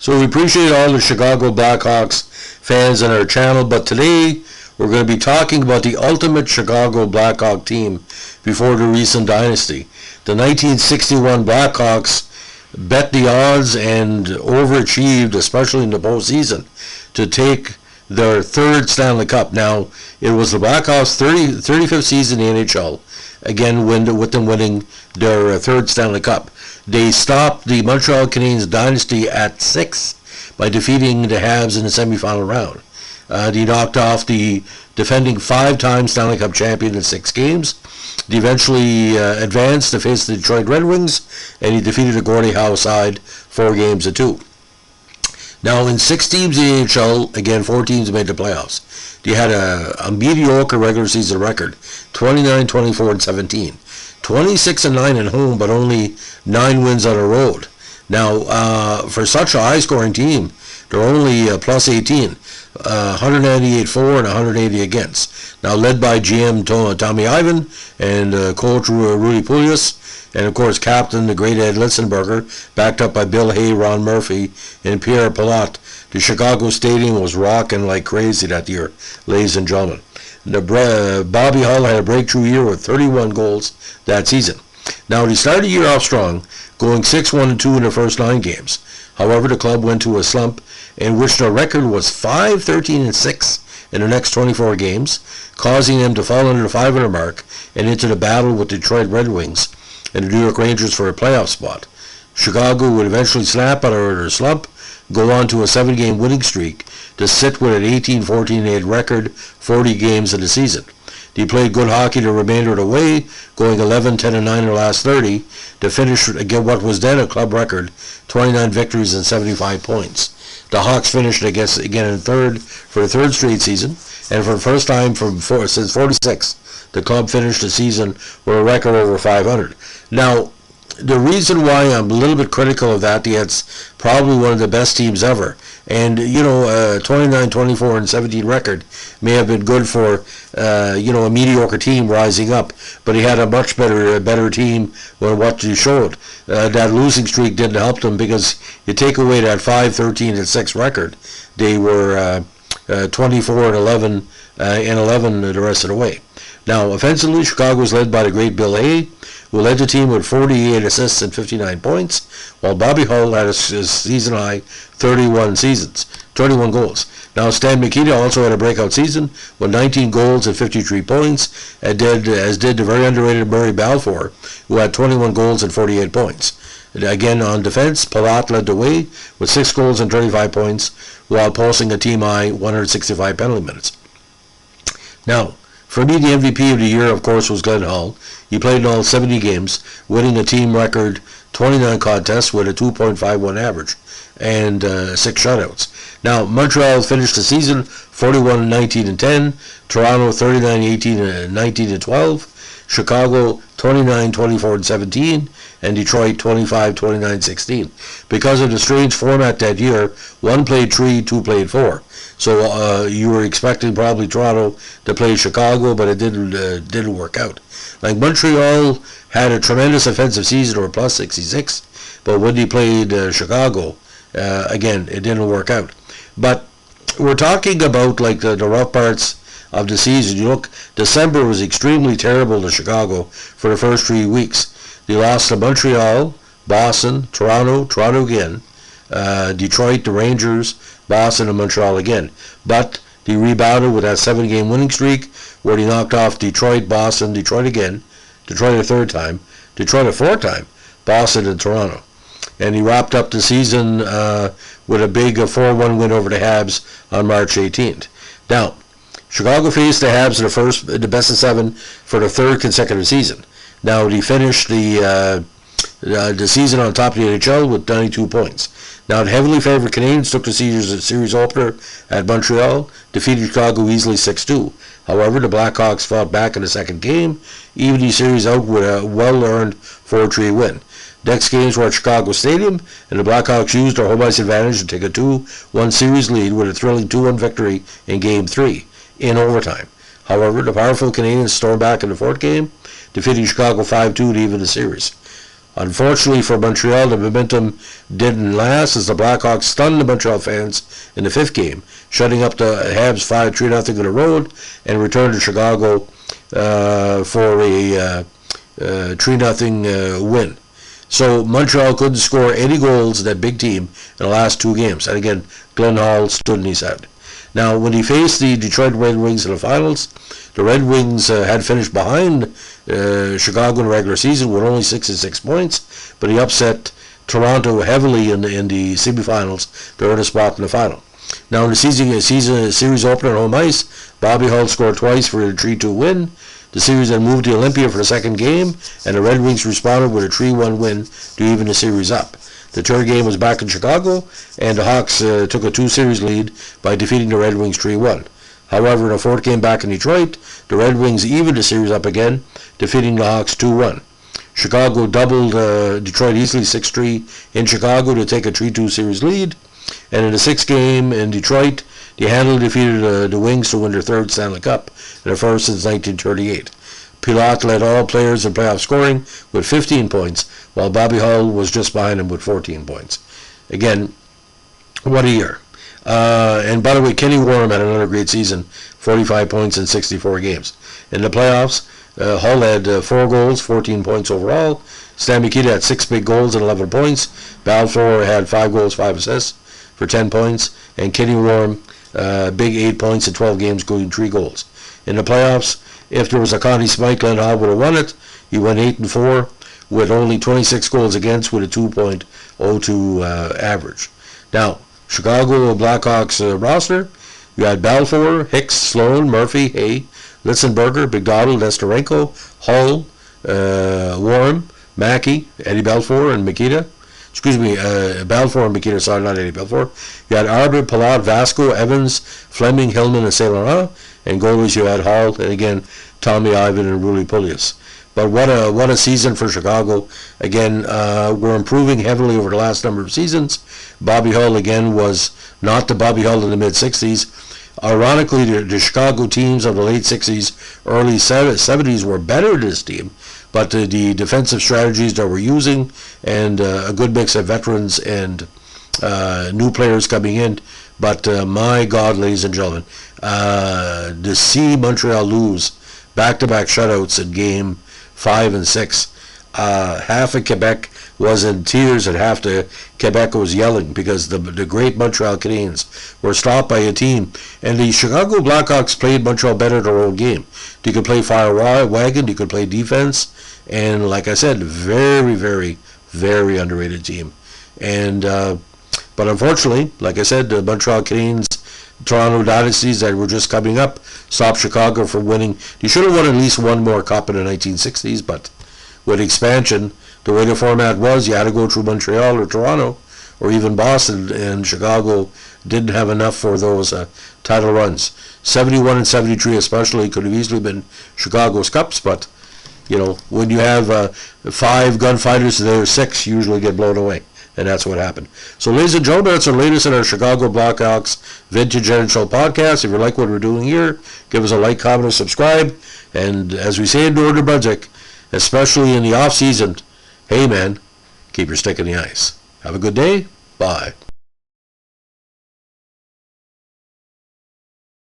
So we appreciate all the Chicago Blackhawks fans on our channel, but today we're going to be talking about the ultimate Chicago Blackhawk team before the recent dynasty. The 1961 Blackhawks bet the odds and overachieved, especially in the postseason, to take their third Stanley Cup. Now, it was the Blackhawks' 35th season in the NHL, again with them winning their third Stanley Cup. They stopped the Montreal Canadiens dynasty at 6 by defeating the Habs in the semifinal round. They knocked off the defending 5-time Stanley Cup champion in 6 games. They eventually advanced to face the Detroit Red Wings, and he defeated the Gordie Howe side 4-2. Now, in 6 teams in the NHL, again, 4 teams made the playoffs. They had a mediocre regular season record, 29, 24, and 17. 26-9 at home, but only 9 wins on the road. Now, for such a high-scoring team, they're only plus 18, 198 for and 180 against. Now, led by GM Tommy Ivan and coach Rudy Pouliot, and of course, captain the great Ed Litzenberger, backed up by Bill Hay, Ron Murphy, and Pierre Pilote. The Chicago Stadium was rocking like crazy that year, ladies and gentlemen. Bobby Hull had a breakthrough year with 31 goals that season. Now, he started the year off strong, going 6-1-2 in the first 9 games. However, the club went to a slump in which their record was 5-13-6 in the next 24 games, causing them to fall under the 500 mark and into the battle with the Detroit Red Wings and the New York Rangers for a playoff spot. Chicago would eventually snap out of their slump, go on to a 7-game winning streak to sit with an 18-14-8 record 40 games in the season. They played good hockey the remainder of the way, going 11-10-9 in the last 30 to finish again what was then a club record, 29 victories and 75 points. The Hawks finished again in third for the third straight season, and for the first time since 46, the club finished the season with a record over 500. Now, the reason why I'm a little bit critical of that, it's probably one of the best teams ever. And, 29, 24, and 17 record may have been good for, a mediocre team rising up. But he had a much better team than what you showed. That losing streak didn't help them because you take away that 5-13-6 record, they were 24-11 and 11 the rest of the way. Now, offensively, Chicago was led by the great Bill Hay, who led the team with 48 assists and 59 points, while Bobby Hull had a season-high 31 goals. Now, Stan Mikita also had a breakout season with 19 goals and 53 points, as did the very underrated Murray Balfour, who had 21 goals and 48 points. Again, on defense, Pilote led the way with 6 goals and 35 points, while posting a team-high 165 penalty minutes. Now, for me, the MVP of the year, of course, was Glenn Hall. He played in all 70 games, winning a team record 29 contests with a 2.51 average and 6 shutouts. Now, Montreal finished the season 41-19-10, Toronto 39-18-19-12, Chicago 29-24-17, and Detroit 25-29-16. Because of the strange format that year, 1 played 3, 2 played 4. So you were expecting probably Toronto to play Chicago, but it didn't work out. Like Montreal had a tremendous offensive season, or plus 66, but when they played Chicago, again, it didn't work out. But we're talking about like the rough parts of the season. You look, December was extremely terrible to Chicago for the first 3 weeks. They lost to Montreal, Boston, Toronto again, Detroit, the Rangers, Boston, and Montreal again. But they rebounded with that 7-game winning streak where they knocked off Detroit, Boston, Detroit again, Detroit a third time, Detroit a fourth time, Boston, and Toronto. And he wrapped up the season with a big 4-1 win over the Habs on March 18th. Now, Chicago faced the Habs in the best of 7 for the third consecutive season. Now, they finished the season on top of the NHL with 92 points. Now, the heavily favored Canadiens took the series opener at Montreal, defeated Chicago easily 6-2. However, the Blackhawks fought back in the second game, evened the series out with a well-earned 4-3 win. Next games were at Chicago Stadium, and the Blackhawks used their home ice advantage to take a 2-1 series lead with a thrilling 2-1 victory in Game 3 in overtime. However, the powerful Canadiens stormed back in the fourth game, defeating Chicago 5-2 to even the series. Unfortunately for Montreal, the momentum didn't last as the Blackhawks stunned the Montreal fans in the fifth game, shutting up the Habs 5-3-0 on the road and returned to Chicago for a 3-0 win. So Montreal couldn't score any goals, that big team, in the last two games. And again, Glenn Hall stood in his out. Now, when he faced the Detroit Red Wings in the finals, the Red Wings had finished behind Chicago in the regular season with only 66 points, but he upset Toronto heavily in the semifinals. They were in a spot in the final. Now, in the series opener on home ice, Bobby Hull scored twice for a 3-2 win. The series then moved to Olympia for the second game, and the Red Wings responded with a 3-1 win to even the series up. The third game was back in Chicago, and the Hawks took a 2-series lead by defeating the Red Wings 3-1. However, in the fourth game back in Detroit, the Red Wings evened the series up again, defeating the Hawks 2-1. Chicago doubled Detroit easily 6-3 in Chicago to take a 3-2 series lead, and in the sixth game in Detroit, they handily defeated the Wings to win their third Stanley Cup, and their first since 1938. Pilote led all players in playoff scoring with 15 points, while Bobby Hull was just behind him with 14 points. Again, what a year. And by the way, Kenny Warren had another great season, 45 points in 64 games. In the playoffs, Hull had 4 goals, 14 points overall. Stan Mikita had 6 big goals and 11 points. Balfour had 5 goals, 5 assists for 10 points. And Kenny Warren, big 8 points in 12 games, including 3 goals. In the playoffs, if there was a Connie Smythe, Glenn Hall would have won it. He went 8-4 with only 26 goals against with a 2.02 average. Now, Chicago Blackhawks roster, you had Balfour, Hicks, Sloan, Murphy, Hay, Litzenberger, Bigdottle, Nestorenko, Hull, Warren, Mackey, Eddie Balfour, and Mikita. Balfour and Mikita, sorry, not Eddie Balfour. You had Arbor, Palat, Vasco, Evans, Fleming, Hillman, and Saint Laurent. And goalies you had Hall, and again, Tommy Ivan and Ruli Pulias. But what a season for Chicago. Again, we're improving heavily over the last number of seasons. Bobby Hull, again, was not the Bobby Hull in the mid-60s. Ironically, the Chicago teams of the late 60s, early 70s were better than this team. But the defensive strategies that we're using and a good mix of veterans and new players coming in. But my God, ladies and gentlemen, to see Montreal lose back-to-back shutouts in Game 5 and 6, half of Quebec was in tears and half the Quebec was yelling because the great Montreal Canadiens were stopped by a team. And the Chicago Blackhawks played Montreal better their own game. They could play fire wagon, they could play defense, and like I said, very, very, very underrated team. And but unfortunately, like I said, the Montreal Canadiens, Toronto dynasties that were just coming up stopped Chicago from winning. They should have won at least one more cup in the 1960s, but with expansion, the way the format was, you had to go through Montreal or Toronto or even Boston, and Chicago didn't have enough for those title runs. 71 and 73 especially could have easily been Chicago's cups, but you know, when you have 5 gunfighters, there 6 usually get blown away. And that's what happened. So, ladies and gentlemen, that's the latest in our Chicago Blackhawks Vintage NHL podcast. If you like what we're doing here, give us a like, comment, and subscribe. And as we say in Northern Brunswick, especially in the off-season, hey, man, keep your stick in the ice. Have a good day. Bye.